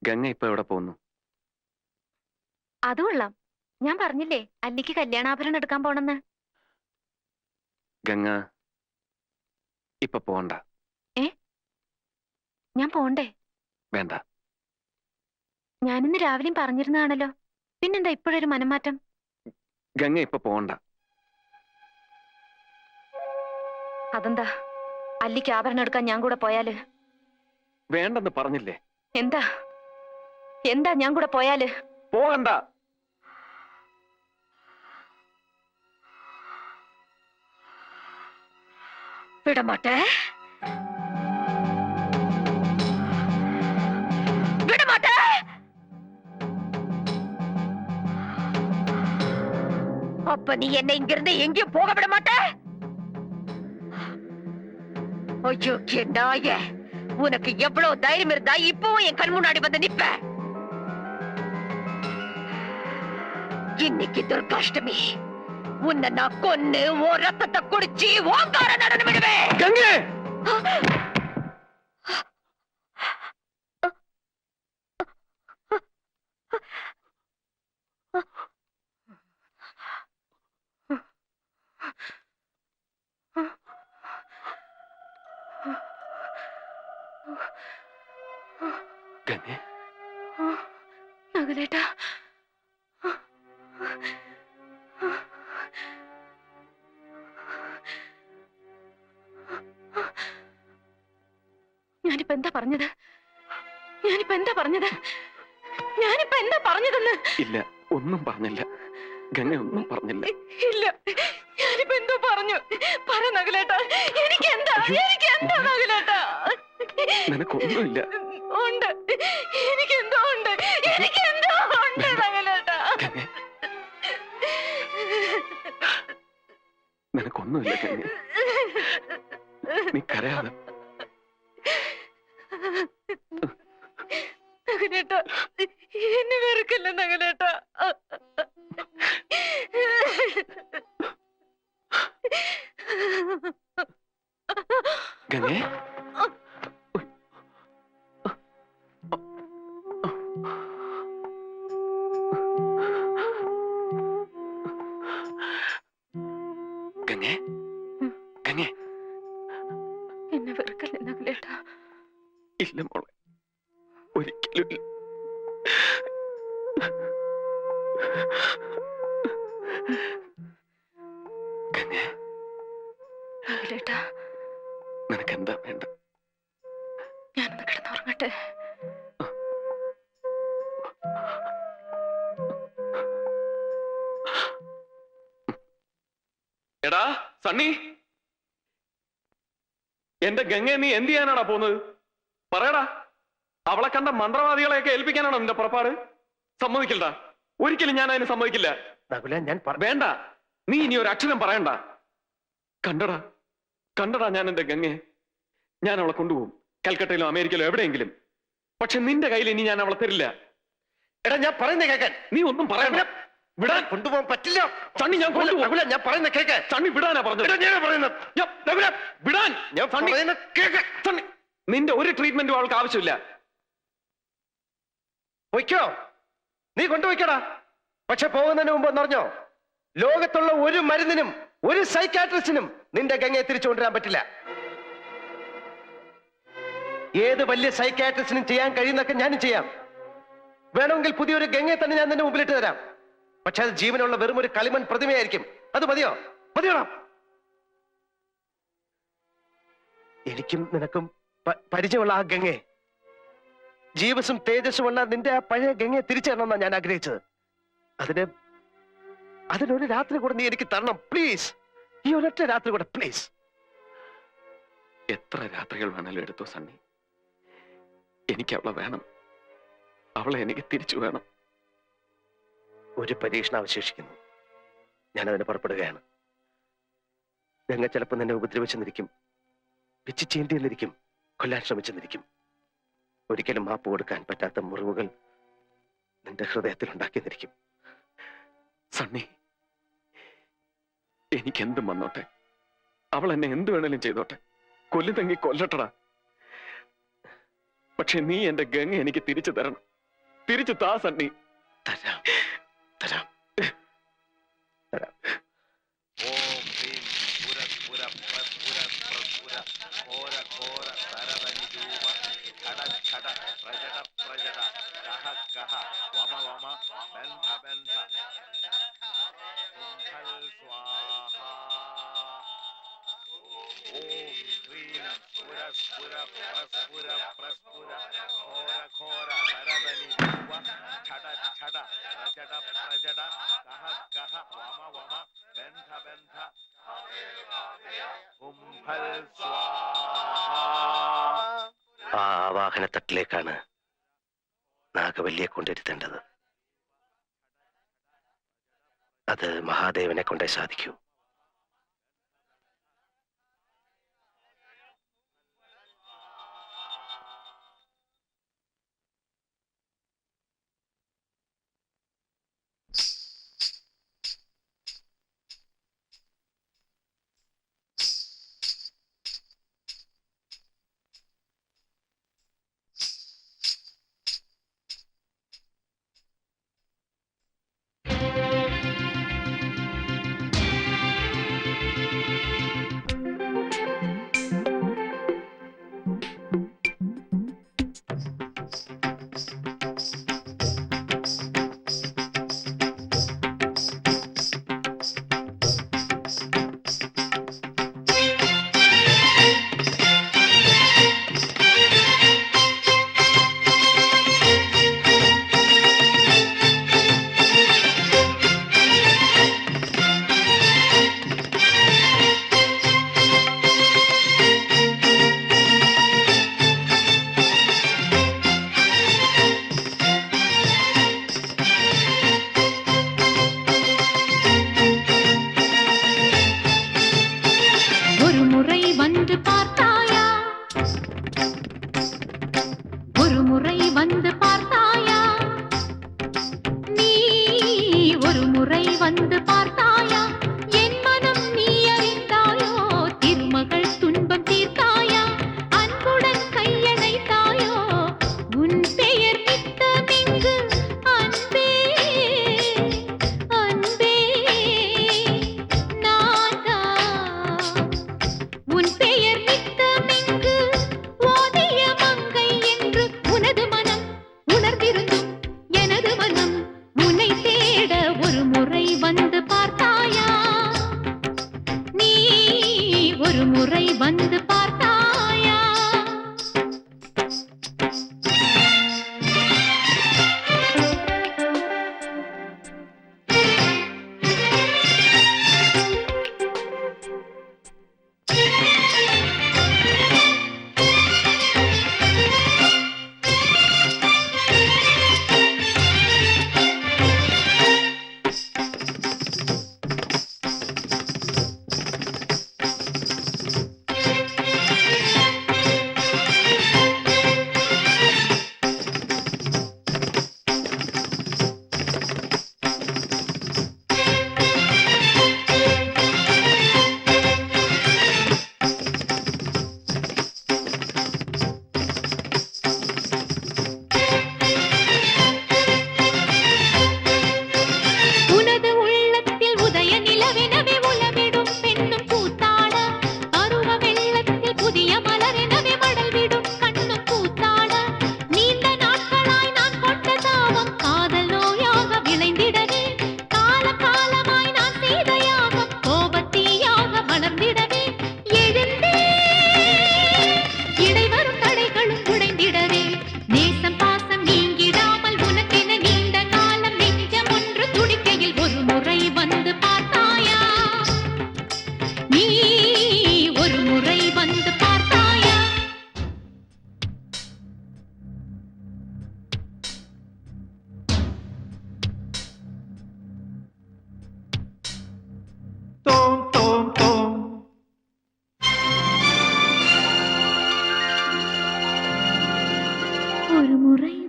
ഗംഗ ഇപ്പൊ എവിടെ പോകുന്നു? അത് കൊള്ളാം. ഞാൻ പറഞ്ഞില്ലേ അല്ലിക്ക് കല്യാണാഭരണം എടുക്കാൻ പോണെന്ന്. ഗംഗ ഇപ്പൊ പോണ്ട. ഞാൻ പോണ്ടേ? വേണ്ട. ഞാനിന്ന് രാവിലെയും പറഞ്ഞിരുന്നതാണല്ലോ, പിന്നെന്താ ഇപ്പോഴൊരു മനംമാറ്റം? ഗംഗ ഇപ്പൊ പോണ്ട. അതെന്താ? അല്ലിക്ക് ആഭരണം എടുക്കാൻ ഞാൻ കൂടെ പോയാല്? വേണ്ടെന്ന് പറഞ്ഞില്ലേ? എന്താ എന്താ ഞാൻ കൂടെ പോയാല്? പോകണ്ട. വിടമാട്ടെ, വിടമാട്ടെ. அப்ப நீ என்ன இங்கிருந்து எங்கேயும் போக விட மாட்ட? ஐயோ நாயே, உனக்கு எவ்வளவு தைரியம் இருந்தா இப்பவும் என் கண் முன்னாடி வந்து நிப்ப? இன்னைக்கு துர்காஷ்டமி, உன்னை நான் கொன்னு ஓ ரத்தத்தை குடிச்சு ஓங்கார நடனம் விடுவேன். ഗംഗേ! ഗംഗേ, നകുലേട്ടാ, ഞാനിപ്പോ എന്താ പറഞ്ഞത്? ഇല്ല, ഒന്നും പറഞ്ഞില്ല. ഗംഗ ഒന്നും പറഞ്ഞില്ല. ഇല്ല, ഞാനിപ്പോ എന്തോ പറഞ്ഞു. പറ നകുലേട്ടാ, എനിക്കെന്താ നകുലേട്ടാ? നിനക്കൊന്നുമില്ല. ഉണ്ട്, എനിക്കെന്തോ ഉണ്ട് നകുലേട്ടാ. നിനക്കൊന്നുമില്ല ഗംഗ. നീ കരയാതെ. നകുലേട്ടാ, എന്നെ വെറുക്കല്ല നകുലേട്ടാ. ഗംഗേ, ഗംഗേ, ഗംഗേ. എന്നെ വെറുക്കല്ല നകുലേട്ടാ. ഇല്ല മോളെ, ഒരിക്കലും ഇല്ല. ഗംഗേ, നകുലേട്ടാ, നിനക്കെന്താ വേണ്ട? ഞാനൊന്ന് കിടന്നുറങ്ങട്ടെ. എടാ സണ്ണി, എന്റെ ഗംഗയെ നീ എന്ത് ചെയ്യാനാടാ പോകുന്നത്? പറയടാ. അവളെ കണ്ട മന്ത്രവാദികളെയൊക്കെ ഏൽപ്പിക്കാനാണോ നിന്റെ പുറപ്പാട്? സമ്മതിക്കില്ലടാ, ഒരിക്കലും ഞാൻ അതിന് സമ്മതിക്കില്ല. വേണ്ട, നീ ഇനി ഒരു അക്ഷരം പറയണ്ട. കണ്ടടാ ഞാൻ എന്റെ ഗംഗയെ. ഞാൻ അവളെ കൊണ്ടുപോകും, കൽക്കട്ടയിലോ അമേരിക്കയിലോ എവിടെയെങ്കിലും. പക്ഷെ നിന്റെ കയ്യിൽ ഇനി ഞാൻ അവളെ തരില്ല. എടാ, ഞാൻ പറയുന്ന കേൾക്കാൻ. നീ ഒന്നും പറയണ്ട. വിടാൻ കൊണ്ടുപോകാൻ പറ്റില്ല. സണ്ണി, ഞാൻ കൊണ്ടുപോകും. ഞാൻ പറയുന്ന കേൾക്കാൻ. സണ്ണി വിടാനാ പറഞ്ഞത്. വിടാൻ. ഞാൻ പറയുന്ന കേൾക്കാൻ. സണ്ണി, നിന്റെ ഒരു ട്രീറ്റ്മെന്റും അവൾക്ക് ആവശ്യമില്ല. പൊയ്ക്കോ, നീ കൊണ്ടുപോയിക്കടാ. പക്ഷെ പോകുന്നതിന് മുമ്പ് എന്നറിഞ്ഞോ, ലോകത്തുള്ള ഒരു മരുന്നിനും ഒരു സൈക്കാട്രിസ്റ്റിനും നിന്റെ ഗംഗയെ തിരിച്ചു കൊണ്ടുവരാൻ പറ്റില്ല. ഏത് വലിയ സൈക്കാട്രിസ്റ്റിനും ചെയ്യാൻ കഴിയുന്നൊക്കെ ഞാനും ചെയ്യാം. വേണമെങ്കിൽ പുതിയൊരു ഗംഗയെ തന്നെ ഞാൻ നിന്റെ മുമ്പിലിട്ട് തരാം. പക്ഷെ അത് ജീവനുള്ള വെറും ഒരു കളിമൺ പ്രതിമയായിരിക്കും. അത് മതിയോടാ? എനിക്കും നിനക്കും പരിചയമുള്ള ആ ഗംഗയെ, ജീവസും തേജസ്സുമുള്ള നിന്റെ ആ പഴയ ഗംഗയെ തിരിച്ചു തരണമെന്നാണ് ഞാൻ ആഗ്രഹിച്ചത്. അതിനൊരു രാത്രി കൂടെ നീ എനിക്ക് തരണം പ്ലീസ്. ഈ ഒരൊറ്റ രാത്രി കൂടെ പ്ലീസ്. എത്ര രാത്രികൾ വേണമല്ലോ എടുത്തോ സണ്ണി. എനിക്ക് അവളെ വേണം. അവളെ എനിക്ക് തിരിച്ചു വേണം. ഒരു പരീക്ഷണം അവശേഷിക്കുന്നു. ഞാനതിന് പുറപ്പെടുകയാണ്. ഗംഗ ചിലപ്പോൾ നിന്നെ ഉപദ്രവിച്ചെന്നിരിക്കും, പിച്ച് ചീന്തിയെന്നിരിക്കും, കൊല്ലാൻ ശ്രമിച്ചെന്നിരിക്കും. ഒരിക്കലും മാപ്പ് കൊടുക്കാൻ പറ്റാത്ത മുറിവുകൾ നിന്റെ ഹൃദയത്തിൽ ഉണ്ടാക്കിയെന്നിരിക്കും. സണ്ണി, എനിക്കെന്തും വന്നോട്ടെ. അവൾ എന്നെ എന്ത് വേണേലും ചെയ്തോട്ടെ. കൊല്ലുതെങ്കിൽ കൊല്ലട്ടടാ. പക്ഷെ നീ എന്റെ ഗംഗ എനിക്ക് തിരിച്ചു തരണം. തിരിച്ചു താ സണ്ണി. തരാം തരാം തരാം. ഓം ഹ്രീം പുര പ്രസ്ഫുര പ്രസ്ഫുര ഘോര ഘോര തരതനി രൂപ ഘട ഘട പ്രജട പ്രജട കഹ കഹ വമ വമ ബന്ധ ബന്ധ കുംഭൽ സ്വാഹ. ഓം ഹ്രീം പുര പ്രസ്ഫുര പ്രസ്ഫുര ഘോര ഘോര തരതനി രൂപ ഘട ഘട പ്രജട പ്രജട കഹ കഹ വമ വമ ബന്ധ ബന്ധ കുംഭൽ സ്വാഹ. ആ ആവാഹനത്തട്ടിലേക്കാണ് നാഗവല്ലിയെ കൊണ്ടിരുത്തേണ്ടത്. അത് മഹാദേവനെ കൊണ്ടേ സാധിക്കൂ.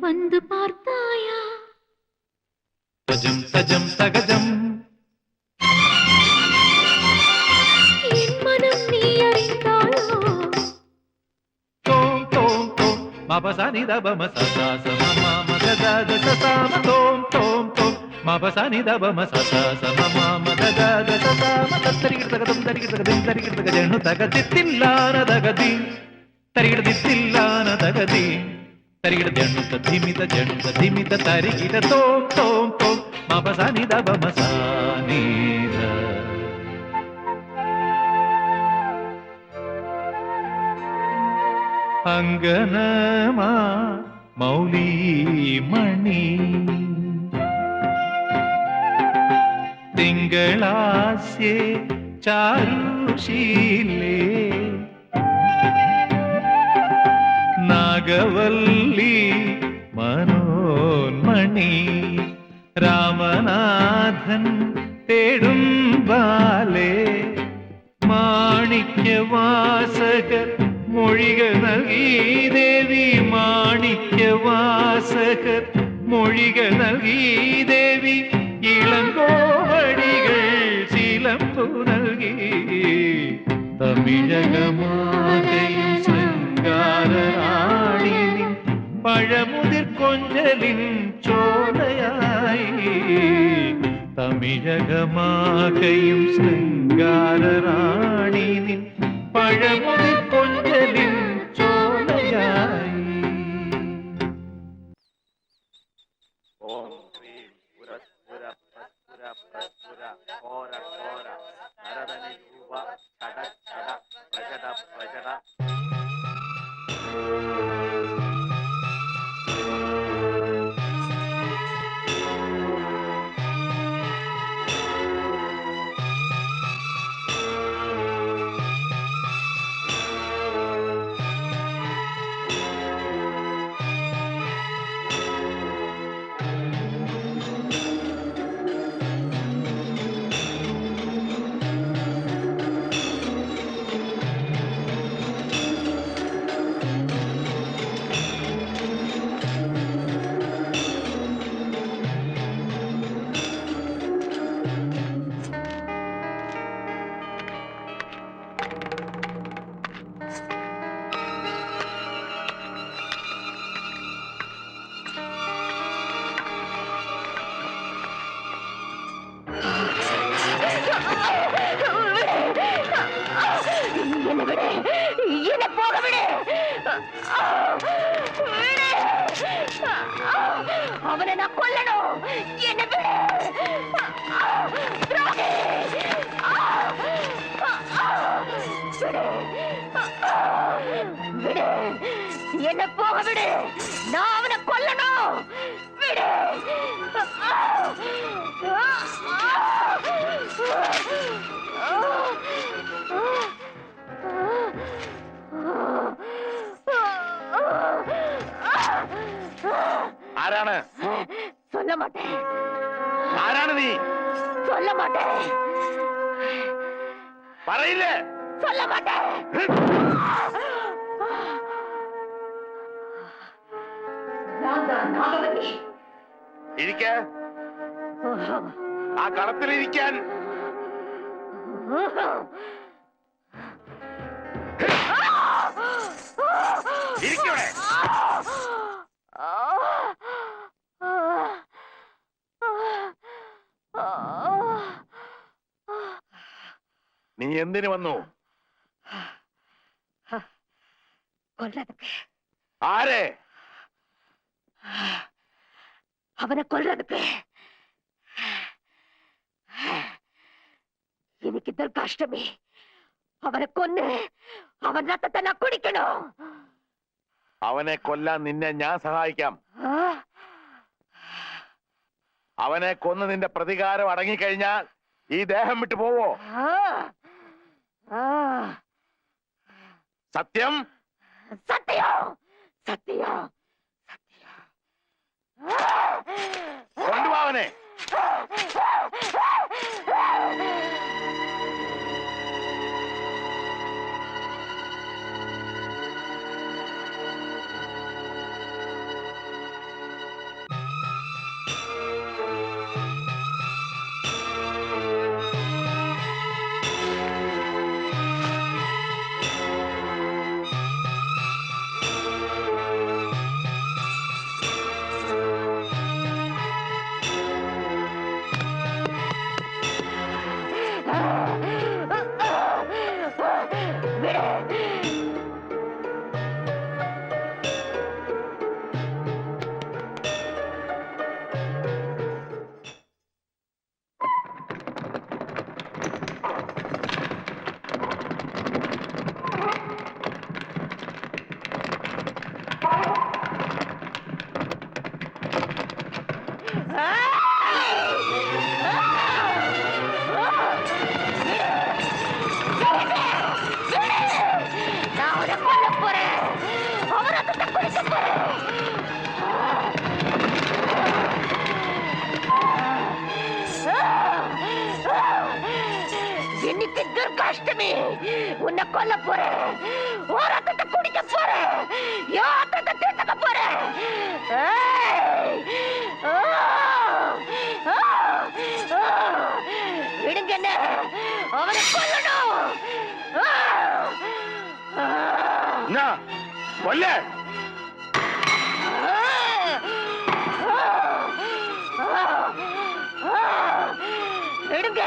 வந்து பார்த்தாயா? தஜம் தஜம் தகஜம் என் மனம் நீ அறிந்தாயோ? தோம் தோம் தோம் மபச நிதபம சசா சம மம ദദ സസാമ തോം തോം തോം മപസനി ദബമ സസ മമ ദദ സസാമ തരികിടതകദം തരികിടതകദിം തരികിടതക ജണു തകതിത്തില്ലാന തകതി തരികിടതിത്തില്ലാന തകതി തരികിട ജണു ധിമിത തരികിട തോം തോം തോം മപസനി ദബമ സാനീദ അങ്കനമാ മൗലിമണി തിങ്കളാസ്യേ ചാരുശീലേ നാഗവല്ലി മനോന്മണി രാമനാഥൻ തേടും ബാലേ മാണിക്യവാസകർ മൊഴികൾ നൽകി ദേവി മാണിക്യവാസകർ മൊഴികൾ നൽകി ദേവി ഇളങ്കോവടികൾ ചിലമ്പു നൽകി തമിഴകമാകയും ശൃംഗാരറാണി പഴമുതിർ കൊഞ്ചലിൻ ചോലയായി തമിഴകമാകയും ശൃംഗാരറാണി പഴമുതിർ കൊഞ്ചലിൻ ചോലയായി ഓം ക്രീം പുരസ്പുര പ്രസ്പുര പ്രസ്പുര ഘോര ഘോര നരദനി രൂപ ഛട ഛട പ്രജട പ്രജട എന്നെ പോക വിട്. അവനെ ഞാൻ കൊല്ലണോ? എന്നെ വിട്. ദ്രോഹി. വിട്. എന്നെ പോക വിട്. ഞാൻ അവനെ കൊല്ലണോ? വിട്. ആരാണ്? சொல்ல மாட்டேன். ആരാണ് നീ? சொல்ல மாட்டேன். പറയില്ലേ? சொல்ல மாட்டேன். நான் தான் நாகவல்லி. ഇരിക്ക. ആ കളത്തിലിരിക്കാൻ. ഇരിക്കവിടെ. നീ എന്തിനു വന്നു? கொல்றதுக்கு. ആരെ? அவனை கொல்றதுக்கு. എനിക്ക് ദുർഗാഷ്ടമി. അവനെ കൊന്ന് അവൻ രക്തത്തെ ഞാൻ കുടിക്കണം. അവനെ കൊല്ലാൻ നിന്നെ ഞാൻ സഹായിക്കാം. അവനെ കൊന്ന് നിന്റെ പ്രതികാരം അടങ്ങിക്കഴിഞ്ഞാൽ ഈ ദേഹം വിട്ടു പോവോ? സത്യം? സത്യം. സത്യം. സത്യം. കൊണ്ടുപോ അവനെ. கொல்ல போறேன், உன் ரத்தத்தை குடிக்க போறேன், என் ரத்தத்தை தீர்த்துக்க போறேன். ஏய்! ஆ! ஆ! ஆ! விடுங்க என்ன, அவனை கொல்லணும். ஆ! ஆ! என்ன கொல்ல விடுங்க.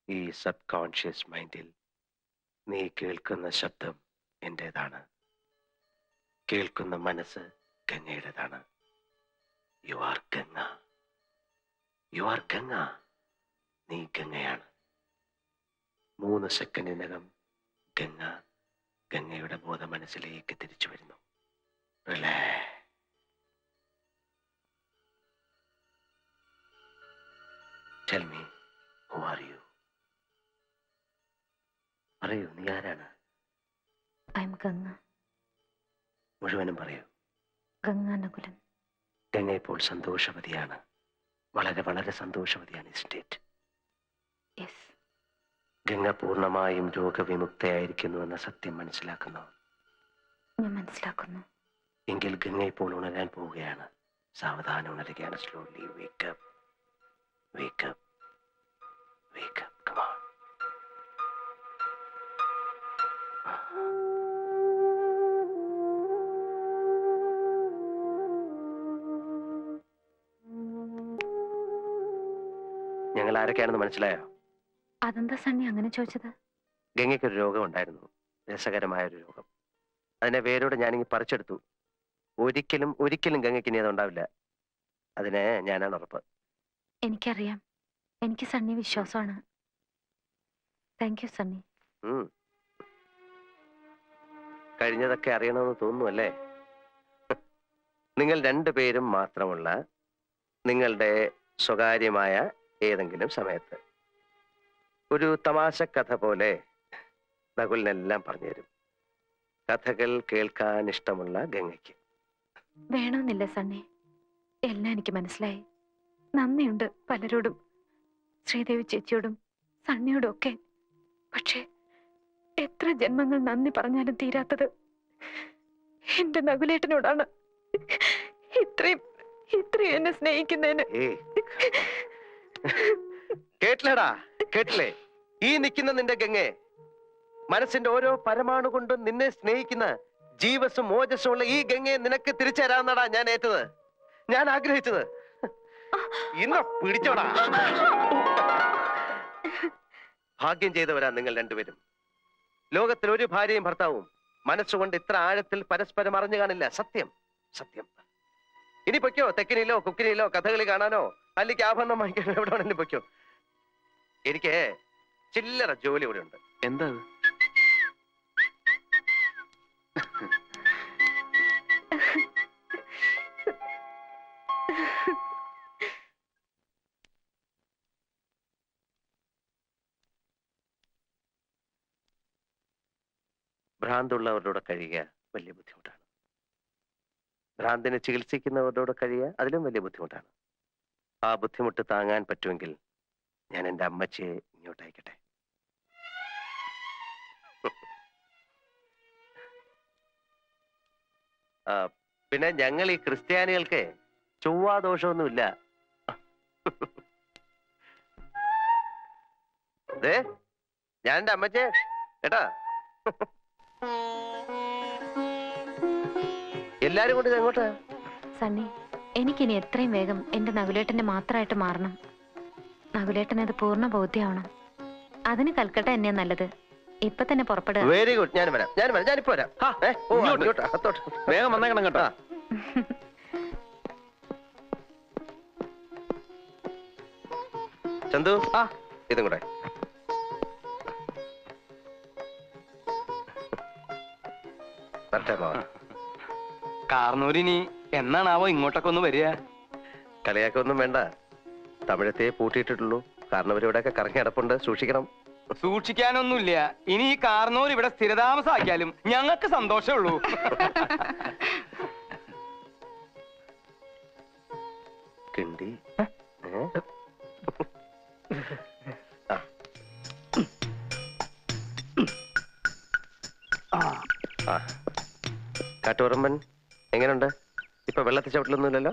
ഈ സബ് കോൺഷ്യസ് മൈൻഡിൽ നീ കേൾക്കുന്ന ശബ്ദം എന്റേതാണ്, കേൾക്കുന്ന മനസ്സ് ഗംഗയുടേതാണ്. You are Ganga, you are Ganga. നീ ഗംഗയാണ്. 3 സെക്കൻഡിനകം ഗംഗ ഗംഗയുടെ ബോധ മനസ്സിലേക്ക് തിരിച്ചു വരുന്നു. Relax. Tell me, who are you? പറയൂ, നീ ആരാണ്? I M Ganga. മുഴുവനും പറയൂ. ഗംഗ നകുലൻ. ഗംഗ ഇപ്പോൾ സന്തോഷവതിയാണ്, വളരെ വളരെ സന്തോഷവതിയാണ്. State yes. ഗംഗ പൂർണ്ണമായും രോഗവിമുക്തയായിരിക്കുന്നു എന്ന സത്യം മനസ്സിലാക്കുന്നു. ഞാൻ മനസ്സിലാക്കുന്നു. എങ്കിൽ ഗംഗ ഇപ്പോൾ ഉണരാൻ പോവുകയാണ്. സാവധാനം ഉണരുകയാണ്. Slowly wake up, wake up, wake up. Come on. ഞങ്ങൾ ആരൊക്കെയാണെന്ന് മനസ്സിലായോ? അതെന്താ സണ്ണി അങ്ങനെ ചോദിച്ചത്? ഗംഗയ്ക്കൊരു രോഗം ഉണ്ടായിരുന്നു, രസകരമായൊരു രോഗം. അതിനെ വേരോട് ഞാനിങ്ങ് പറിച്ചെടുത്തു. ഒരിക്കലും ഒരിക്കലും ഗംഗയ്ക്ക് ഇനി അതുണ്ടാവില്ല. അതിന് ഞാനാണ് ഉറപ്പ്. എനിക്കറിയാം. എനിക്ക് സണ്ണി വിശ്വാസമാണ്. Thank you Sunny. കഴിഞ്ഞതൊക്കെ അറിയണമെന്ന് തോന്നുന്നു അല്ലേ? നിങ്ങൾ രണ്ടുപേരും മാത്രമുള്ള നിങ്ങളുടെ സ്വകാര്യമായ ഏതെങ്കിലും സമയത്ത് ഒരു തമാശ കഥ പോലെ നകുലിനെല്ലാം പറഞ്ഞു തരും. കഥകൾ കേൾക്കാൻ ഇഷ്ടമുള്ള ഗംഗയ്ക്ക്. വേണമെന്നില്ല സണ്ണി, എല്ലാം എനിക്ക് മനസ്സിലായി. നന്ദിയുണ്ട് പലരോടും, ശ്രീദേവി ചേച്ചിയോടും സണ്ണിയോടും ഒക്കെ. പക്ഷേ എത്ര ജന്മങ്ങൾ നന്ദി പറഞ്ഞാലും തീരാത്തത് എന്റെ നകുലേട്ടനോടാണ്. ഇത്രയും ഇത്രയും എന്നെ സ്നേഹിക്കുന്നതിന്. കേട്ടില്ലടാ, കേട്ടില്ലേ? ഈ നിൽക്കുന്ന നിന്റെ ഗംഗയെ, മനസ്സിന്റെ ഓരോ പരമാണു കൊണ്ടും നിന്നെ സ്നേഹിക്കുന്ന ജീവസും ഓജസ്സും ഉള്ള ഈ ഗംഗയെ നിനക്ക് തിരിച്ചു തരാമെന്നടാ ഞാൻ ഏറ്റത്, ഞാൻ ആഗ്രഹിച്ചത്. ഇന്ന് പിടിച്ചോടാ. ഭാഗ്യം ചെയ്തവരാ നിങ്ങൾ രണ്ടുപേരും. ലോകത്തിൽ ഒരു ഭാര്യയും ഭർത്താവും മനസ്സുകൊണ്ട് ഇത്ര ആഴത്തിൽ പരസ്പരം അറിഞ്ഞു കാണില്ല. സത്യം, സത്യം. ഇനി പൊയ്ക്കോ, തെക്കിനിയിലോ കുക്കിനിയിലോ കഥകളി കാണാനോ അല്ലെങ്കിൽ ആഭരണം വാങ്ങിക്കാനോ എവിടെ വേണമെങ്കിലും പൊയ്ക്കോ. എനിക്ക് ചില്ലറ ജോലി ഇവിടെ ഉണ്ട്. എന്താ ഭ്രാന്തുള്ളവരുടെ കഴിയുക വലിയ ബുദ്ധിമുട്ടാണ്. ഭ്രാന്തിനെ ചികിത്സിക്കുന്നവരുടെ കഴിയുക അതിലും വലിയ ബുദ്ധിമുട്ടാണ്. ആ ബുദ്ധിമുട്ട് താങ്ങാൻ പറ്റുമെങ്കിൽ ഞാൻ എൻ്റെ അമ്മച്ചിയെ ഇങ്ങോട്ട് അയക്കട്ടെ. പിന്നെ ഞങ്ങൾ ഈ ക്രിസ്ത്യാനികൾക്ക് ചൊവ്വാദോഷമൊന്നുമില്ല. ഞാൻ എൻ്റെ അമ്മച്ചിയെ കേട്ടാ. എല്ലാരും കൊണ്ട് എങ്ങോട്ടാ? സണ്ണി, എനിക്കിനി എത്രയും വേഗം എന്റെ നകുലേട്ടന്റെ മാത്രമായിട്ട് മാറണം. നകുലേട്ടൻ അത് പൂർണ്ണ ബോധ്യമാവണം. അതിന് കൽക്കട്ട എന്നെയാ നല്ലത്. ഇപ്പൊ തന്നെ പുറപ്പെടുക. Very good. ഞാൻ വരാം, ഞാനിപ്പോ വരാം. ഇങ്ങോട്ട്. അകത്തോട്ട്. വേഗം വന്നേക്കണം കേട്ടോ. ചന്തു, ഇതും കൂടെ. കാർന്നൂരിനി എന്നാണാവോ ഇങ്ങോട്ടൊക്കെ ഒന്ന് വരിക? കളിയാക്കൊന്നും വേണ്ട. തമിഴത്തെ പൂട്ടിയിട്ടിട്ടുള്ളൂ. കാരണം ഇവിടെയൊക്കെ കറങ്ങി കിടപ്പുണ്ട്, സൂക്ഷിക്കണം. സൂക്ഷിക്കാനൊന്നുമില്ല. ഇനി ഈ കാർന്നൂർ ഇവിടെ സ്ഥിരതാമസാക്കിയാലും ഞങ്ങൾക്ക് സന്തോഷമുള്ളൂ. കിണ്ടി കാട്ടുപറമ്പൻ എങ്ങനെയുണ്ട്? ഇപ്പൊ വെള്ളത്തിൽ ചവിട്ടിലൊന്നുമില്ലല്ലോ?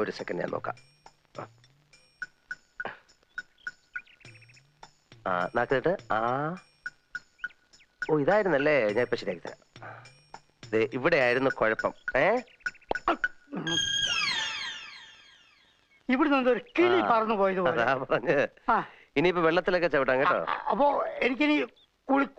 ഒരു സെക്കൻഡ് ഞാൻ നോക്കാം. നാക്കിട്ട് ഓ ഇതായിരുന്നല്ലേ. ഞാൻ ഇപ്പൊ ശരിയാക്കി തരാം. ഇവിടെ ആയിരുന്നു കുഴപ്പം. ഇവിടുന്ന് ഒരു കിളി പറന്നു പോയത് അതാ പറഞ്ഞ്. ഇനിയിപ്പോ വെള്ളത്തിലൊക്കെ ചവിട്ടാം കേട്ടോ. അപ്പൊ എനിക്കിനി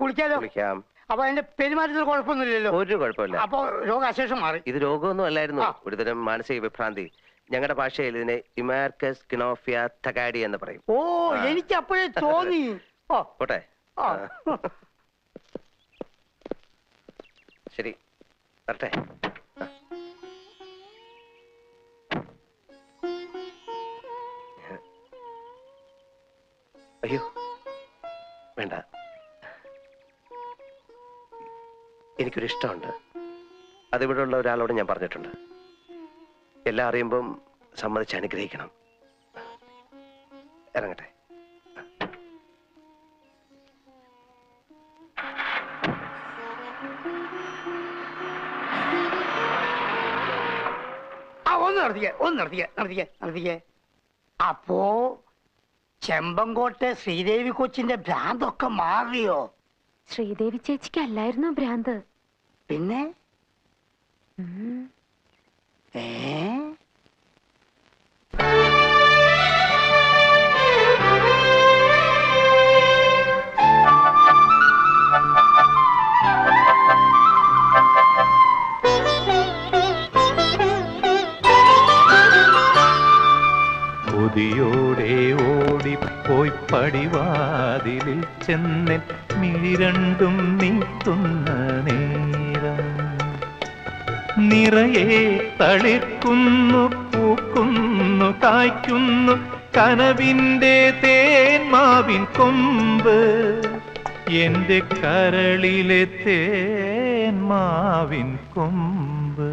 കുളിക്കാലോ? കുളിക്കാം. അപ്പൊ അതിന്റെ പെരുമാറ്റത്തിൽ കുഴപ്പമൊന്നുമില്ലല്ലോ? ഒരു കുഴപ്പമില്ല. അപ്പൊ രോഗാശേഷം മാറി. ഇത് രോഗമൊന്നും അല്ലായിരുന്നു, ഒരുതരം മാനസിക വിഭ്രാന്തി. ഞങ്ങളുടെ ഭാഷയിൽ ഇതിനെ ഇമാർക്കസ് കിനോഫിയ തകാഡി എന്ന് പറയും. ഓ, എനിക്ക് അപ്പോഴേ തോന്നി. പോട്ടെ. ശരി, വരട്ടെ. അയ്യോ വേണ്ട, എനിക്കൊരു ഇഷ്ടമുണ്ട്. അതിവിടെ ഉള്ള ഒരാളോട് ഞാൻ പറഞ്ഞിട്ടുണ്ട്. എല്ലാം അറിയുമ്പം സമ്മതിച്ച് അനുഗ്രഹിക്കണം. ഇറങ്ങട്ടെ. ഒന്ന് നടത്തിക്കേ. അപ്പോ ചെമ്പങ്കോട്ടെ ശ്രീദേവി കൊച്ചിന്റെ ഭ്രാന്തൊക്കെ മാറിയോ? ശ്രീദേവി ചേച്ചിക്ക് അല്ലായിരുന്നോ ഭ്രാന്ത്? പിന്നെ കൊതിയോടെ ഓടിപ്പോയി പടിവാതിലിൽ ചെന്നൻ മിഴി രണ്ടും നീട്ടുന്ന നേരം നിറയെ തളിർക്കുന്നു, പൂക്കുന്നു, കായ്ക്കുന്നു കനവിന്റെ തേന്മാവിൻ കൊമ്പ്, എന്റെ കരളിലെ തേന്മാവിൻ കൊമ്പ്.